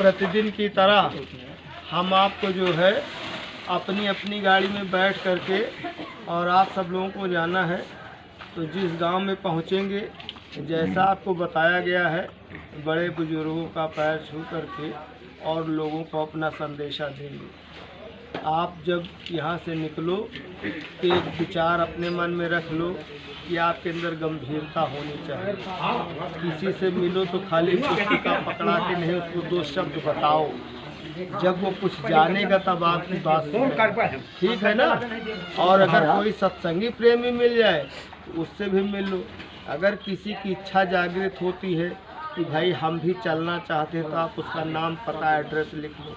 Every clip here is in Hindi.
प्रतिदिन की तरह हम आपको जो है अपनी अपनी गाड़ी में बैठ करके और आप सब लोगों को जाना है। तो जिस गांव में पहुंचेंगे, जैसा आपको बताया गया है, बड़े बुजुर्गों का पैर छू करके और लोगों को अपना संदेशा देंगे। आप जब यहाँ से निकलो तो एक विचार अपने मन में रख लो कि आपके अंदर गंभीरता होनी चाहिए। किसी से मिलो तो खाली पुस्तिका पकड़ा के नहीं, उसको दो शब्द बताओ। जब वो कुछ जानेगा तब आपकी बात सुनेगा, ठीक है ना। और अगर कोई सत्संगी प्रेमी मिल जाए तो उससे भी मिल लो। अगर किसी की इच्छा जागृत होती है कि भाई हम भी चलना चाहते हैं, तो आप उसका नाम पता एड्रेस लिख लो।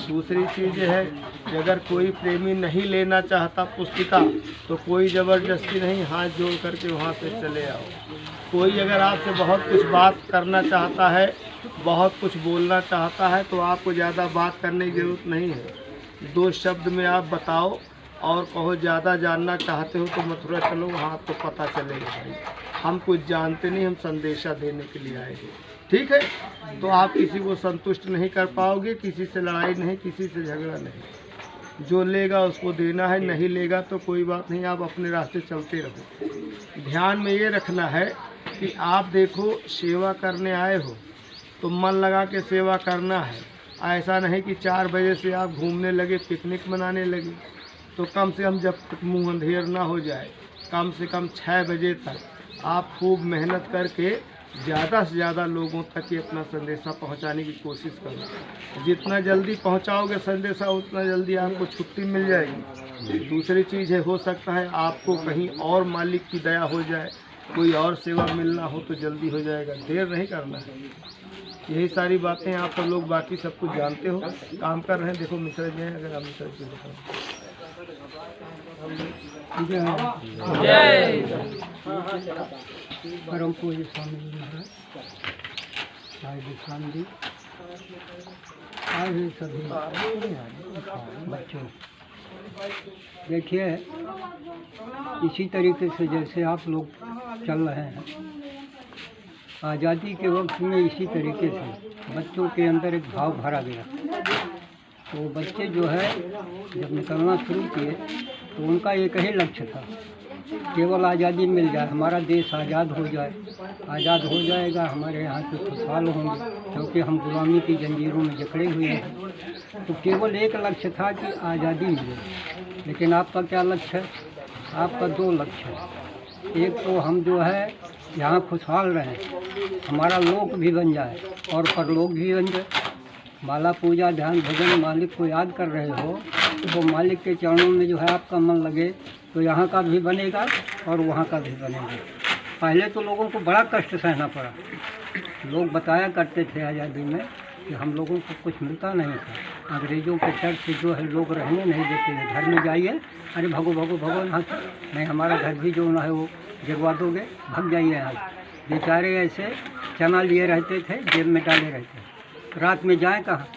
दूसरी चीज़ है कि अगर कोई प्रेमी नहीं लेना चाहता पुस्तिका, तो कोई ज़बरदस्ती नहीं, हाथ जोड़ करके वहाँ से चले आओ। कोई अगर आपसे बहुत कुछ बात करना चाहता है, बहुत कुछ बोलना चाहता है, तो आपको ज़्यादा बात करने की ज़रूरत नहीं है। दो शब्द में आप बताओ और कहो ज़्यादा जानना चाहते हो तो मथुरा चलो, वहाँ आपको पता चलेगा। भाई हम कुछ जानते नहीं, हम संदेशा देने के लिए आए हैं, ठीक है। तो आप किसी को संतुष्ट नहीं कर पाओगे, किसी से लड़ाई नहीं, किसी से झगड़ा नहीं। जो लेगा उसको देना है, नहीं लेगा तो कोई बात नहीं, आप अपने रास्ते चलते रहो। ध्यान में ये रखना है कि आप देखो सेवा करने आए हो तो मन लगा के सेवा करना है। ऐसा नहीं कि 4 बजे से आप घूमने लगे, पिकनिक मनाने लगे। तो कम से कम जब तक मुँह अंधेर ना हो जाए, कम से कम 6 बजे तक आप खूब मेहनत करके ज़्यादा से ज़्यादा लोगों तक ये अपना संदेशा पहुंचाने की कोशिश करो। जितना जल्दी पहुंचाओगे संदेशा, उतना जल्दी आपको छुट्टी मिल जाएगी। दूसरी चीज़ है, हो सकता है आपको कहीं और मालिक की दया हो जाए, कोई और सेवा मिलना हो तो जल्दी हो जाएगा, देर नहीं करना है। यही सारी बातें आप सब लोग बाकी सब कुछ जानते हो, काम कर रहे हैं। देखो मिश्रा जी हैं, अगर आप मिश्रा जी बताओ। परम पूज्य स्वामी जी महाराज, भाई विश्राम जी, आज सभी बच्चों, देखिए इसी तरीके से जैसे आप लोग चल रहे हैं, आज़ादी के वक्त में इसी तरीके से बच्चों के अंदर एक भाव भरा गया। तो बच्चे जो है जब निकलना शुरू किए तो उनका एक ही लक्ष्य था, केवल आज़ादी मिल जाए, हमारा देश आज़ाद हो जाए। आज़ाद हो जाएगा, हमारे यहाँ के खुशहाल होंगे, क्योंकि हम गुलामी की जंजीरों में जकड़े हुए हैं। तो केवल एक लक्ष्य था कि आज़ादी मिले। लेकिन आपका क्या लक्ष्य है? आपका 2 लक्ष्य है। एक तो हम जो है यहाँ खुशहाल रहें, हमारा लोक भी बन जाए और परलोक भी बन जाए। माला पूजा ध्यान भजन मालिक को याद कर रहे हो तो मालिक के चरणों में जो है आपका मन लगे तो यहाँ का भी बनेगा और वहाँ का भी बनेगा। पहले तो लोगों को बड़ा कष्ट सहना पड़ा। लोग बताया करते थे आज़ादी में कि हम लोगों को कुछ मिलता नहीं था, अंग्रेज़ों के डर से जो है लोग रहने नहीं देते थे। घर में जाइए, अरे भगो भगो भगो यहाँ से, नहीं हमारा घर भी जो है वो गिरवा दोगे, भग जाइए यहाँ से। बेचारे ऐसे चना लिए रहते थे, जेब में डाले रहते थे। रात में जाएं कहाँ,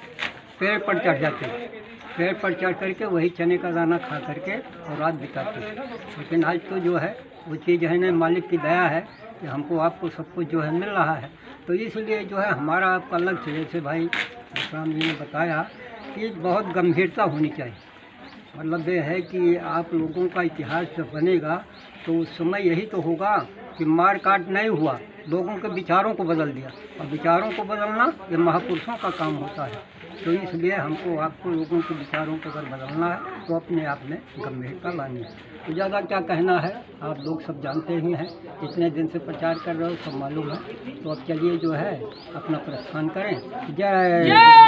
पेड़ पर चढ़ जाते, पेड़ पर चढ़ करके वही चने का दाना खा करके और रात बिताते। लेकिन आज तो जो है वो चीज़ है ना, मालिक की दया है कि हमको आपको सब कुछ जो है मिल रहा है। तो इसलिए जो है हमारा आपका लक्ष्य, जैसे भाई विश्राम जी ने बताया कि बहुत गंभीरता होनी चाहिए। मतलब ये है कि आप लोगों का इतिहास जब बनेगा तो उस समय यही तो होगा कि मार काट नहीं हुआ, लोगों के विचारों को बदल दिया। और विचारों को बदलना ये महापुरुषों का काम होता है। तो इसलिए हमको आपको लोगों के विचारों को अगर बदलना है तो अपने आप में गंभीरता लानी है। तो ज़्यादा क्या कहना है, आप लोग सब जानते ही हैं, इतने दिन से प्रचार कर रहे हो, सब मालूम है। तो अब चलिए जो है अपना प्रस्थान करें। जय